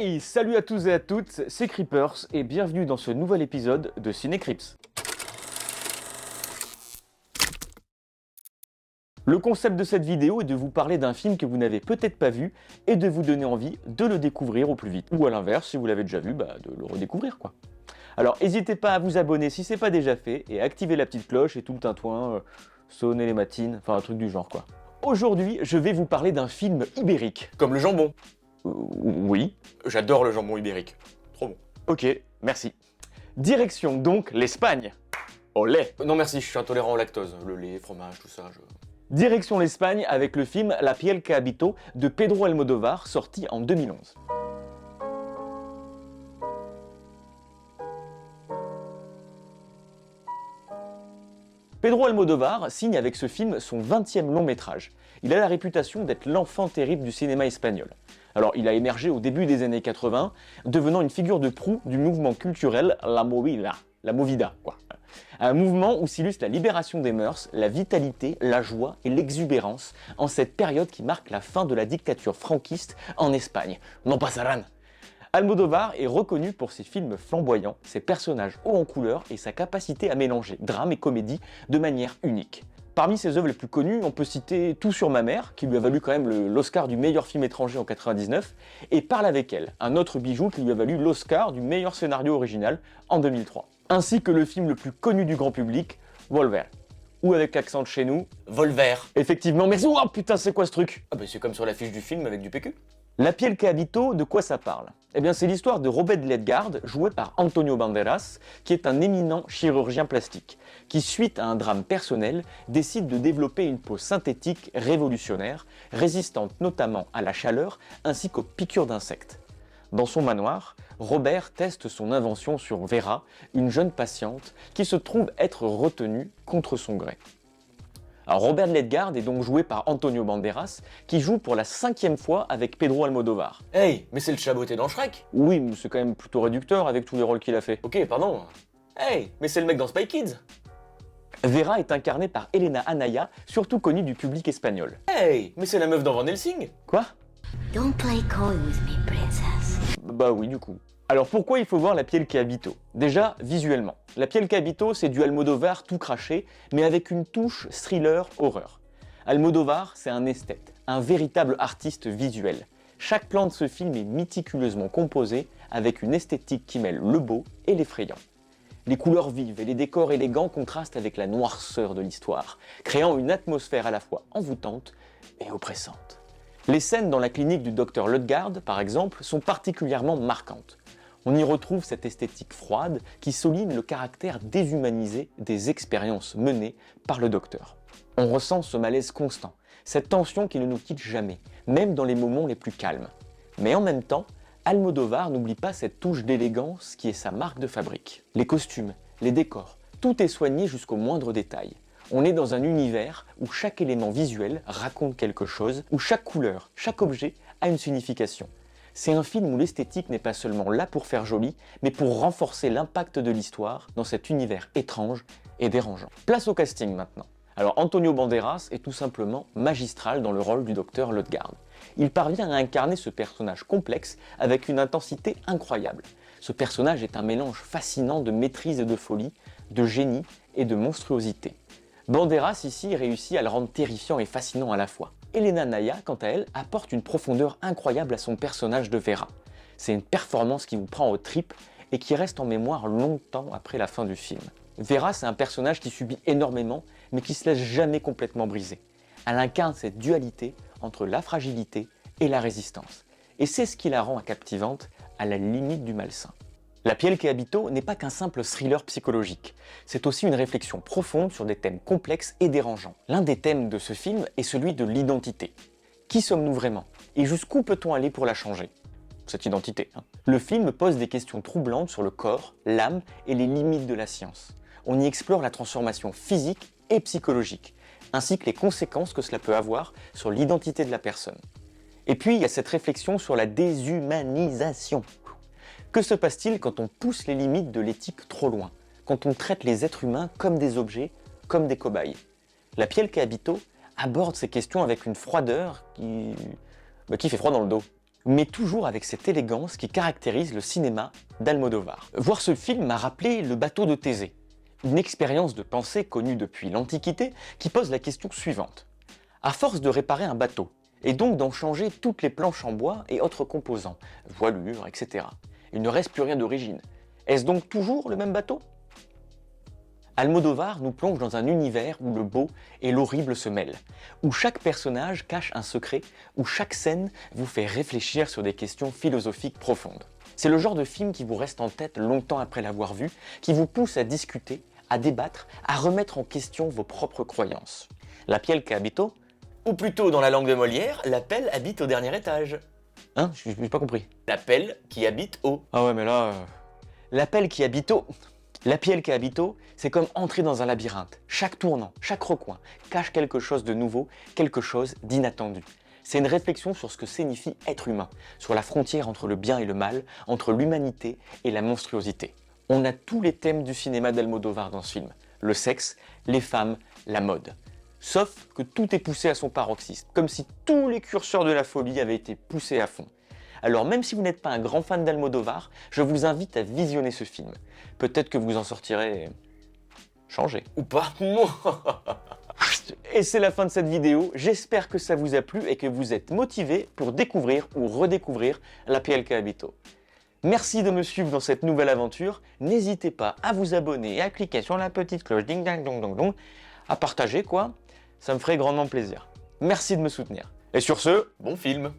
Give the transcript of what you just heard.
Hey, salut à tous et à toutes, c'est Creepers et bienvenue dans ce nouvel épisode de Ciné-Crips. Le concept de cette vidéo est de vous parler d'un film que vous n'avez peut-être pas vu et de vous donner envie de le découvrir au plus vite. Ou à l'inverse, si vous l'avez déjà vu, de le redécouvrir quoi. Alors n'hésitez pas à vous abonner si c'est pas déjà fait et à activer la petite cloche et tout le tintouin, sonner les matines, enfin un truc du genre quoi. Aujourd'hui, je vais vous parler d'un film ibérique. Comme le jambon. Oui. J'adore le jambon ibérique. Trop bon. Ok, merci. Direction donc l'Espagne. Olé. Non merci, je suis intolérant au lactose. Le lait, fromage, tout ça. Direction l'Espagne avec le film La piel que habito de Pedro Almodóvar, sorti en 2011. Pedro Almodóvar signe avec ce film son 20e long métrage. Il a la réputation d'être l'enfant terrible du cinéma espagnol. Alors il a émergé au début des années 80, devenant une figure de proue du mouvement culturel la movida quoi. Un mouvement où s'illustre la libération des mœurs, la vitalité, la joie et l'exubérance en cette période qui marque la fin de la dictature franquiste en Espagne. No pasarán. Almodóvar est reconnu pour ses films flamboyants, ses personnages hauts en couleur et sa capacité à mélanger drame et comédie de manière unique. Parmi ses œuvres les plus connues, on peut citer Tout sur ma mère, qui lui a valu quand même l'Oscar du meilleur film étranger en 99, et Parle avec elle, un autre bijou qui lui a valu l'Oscar du meilleur scénario original en 2003. Ainsi que le film le plus connu du grand public, Volver. Ou avec l'accent de chez nous, Volver. Effectivement, mais oh putain c'est quoi ce truc? Ah bah c'est comme sur l'affiche du film avec du PQ. La piel que habito, de quoi ça parle? Eh bien c'est l'histoire de Robert Ledgard, joué par Antonio Banderas, qui est un éminent chirurgien plastique, qui suite à un drame personnel, décide de développer une peau synthétique révolutionnaire, résistante notamment à la chaleur ainsi qu'aux piqûres d'insectes. Dans son manoir, Robert teste son invention sur Vera, une jeune patiente qui se trouve être retenue contre son gré. Alors Robert Ledgard est donc joué par Antonio Banderas, qui joue pour la 5e fois avec Pedro Almodóvar. Hey, mais c'est le chaboté dans Shrek. Oui, mais c'est quand même plutôt réducteur avec tous les rôles qu'il a fait. Ok, pardon. Hey, mais c'est le mec dans Spy Kids. Vera est incarnée par Elena Anaya, surtout connue du public espagnol. Hey, mais c'est la meuf dans Van Helsing. Quoi? Don't play coy with me, princess. Bah oui, du coup. Alors pourquoi il faut voir La piel que habito? Déjà, visuellement. La piel que habito, c'est du Almodóvar tout craché, mais avec une touche thriller horreur. Almodóvar, c'est un esthète, un véritable artiste visuel. Chaque plan de ce film est méticuleusement composé, avec une esthétique qui mêle le beau et l'effrayant. Les couleurs vives et les décors élégants contrastent avec la noirceur de l'histoire, créant une atmosphère à la fois envoûtante et oppressante. Les scènes dans la clinique du docteur Ledgard, par exemple, sont particulièrement marquantes. On y retrouve cette esthétique froide qui souligne le caractère déshumanisé des expériences menées par le docteur. On ressent ce malaise constant, cette tension qui ne nous quitte jamais, même dans les moments les plus calmes. Mais en même temps, Almodóvar n'oublie pas cette touche d'élégance qui est sa marque de fabrique. Les costumes, les décors, tout est soigné jusqu'au moindre détail. On est dans un univers où chaque élément visuel raconte quelque chose, où chaque couleur, chaque objet a une signification. C'est un film où l'esthétique n'est pas seulement là pour faire joli, mais pour renforcer l'impact de l'histoire dans cet univers étrange et dérangeant. Place au casting maintenant. Alors Antonio Banderas est tout simplement magistral dans le rôle du docteur Ledgard. Il parvient à incarner ce personnage complexe avec une intensité incroyable. Ce personnage est un mélange fascinant de maîtrise et de folie, de génie et de monstruosité. Banderas ici réussit à le rendre terrifiant et fascinant à la fois. Elena Anaya, quant à elle, apporte une profondeur incroyable à son personnage de Vera. C'est une performance qui vous prend aux tripes et qui reste en mémoire longtemps après la fin du film. Vera, c'est un personnage qui subit énormément, mais qui se laisse jamais complètement briser. Elle incarne cette dualité entre la fragilité et la résistance. Et c'est ce qui la rend captivante, à la limite du malsain. La piel que habito n'est pas qu'un simple thriller psychologique, c'est aussi une réflexion profonde sur des thèmes complexes et dérangeants. L'un des thèmes de ce film est celui de l'identité. Qui sommes-nous vraiment? Et jusqu'où peut-on aller pour la changer? Cette identité. Le film pose des questions troublantes sur le corps, l'âme et les limites de la science. On y explore la transformation physique et psychologique, ainsi que les conséquences que cela peut avoir sur l'identité de la personne. Et puis il y a cette réflexion sur la déshumanisation. Que se passe-t-il quand on pousse les limites de l'éthique trop loin, quand on traite les êtres humains comme des objets, comme des cobayes? La piel que habito aborde ces questions avec une froideur qui fait froid dans le dos. mais toujours avec cette élégance qui caractérise le cinéma d'Almodovar. Voir ce film m'a rappelé Le bateau de Thésée, une expérience de pensée connue depuis l'Antiquité qui pose la question suivante. À force de réparer un bateau, et donc d'en changer toutes les planches en bois et autres composants, voilures, etc., il ne reste plus rien d'origine. Est-ce donc toujours le même bateau ? Almodovar nous plonge dans un univers où le beau et l'horrible se mêlent, où chaque personnage cache un secret, où chaque scène vous fait réfléchir sur des questions philosophiques profondes. C'est le genre de film qui vous reste en tête longtemps après l'avoir vu, qui vous pousse à discuter, à débattre, à remettre en question vos propres croyances. La piel che abito ? Ou plutôt, dans la langue de Molière, la pelle habite au dernier étage. Hein ? J'ai pas compris. La pelle qui habite au... Ah ouais, mais là... La piel che abito... La piel che abito, c'est comme entrer dans un labyrinthe. Chaque tournant, chaque recoin cache quelque chose de nouveau, quelque chose d'inattendu. C'est une réflexion sur ce que signifie être humain, sur la frontière entre le bien et le mal, entre l'humanité et la monstruosité. On a tous les thèmes du cinéma d'Almodovar dans ce film. Le sexe, les femmes, la mode. Sauf que tout est poussé à son paroxysme, comme si tous les curseurs de la folie avaient été poussés à fond. Alors même si vous n'êtes pas un grand fan d'Almodovar, je vous invite à visionner ce film. Peut-être que vous en sortirez... changé. Ou pas. Et c'est la fin de cette vidéo, j'espère que ça vous a plu et que vous êtes motivés pour découvrir ou redécouvrir La piel che abito. Merci de me suivre dans cette nouvelle aventure, n'hésitez pas à vous abonner et à cliquer sur la petite cloche ding dang dong dong dong, à partager quoi, ça me ferait grandement plaisir. Merci de me soutenir. Et sur ce, Bon film.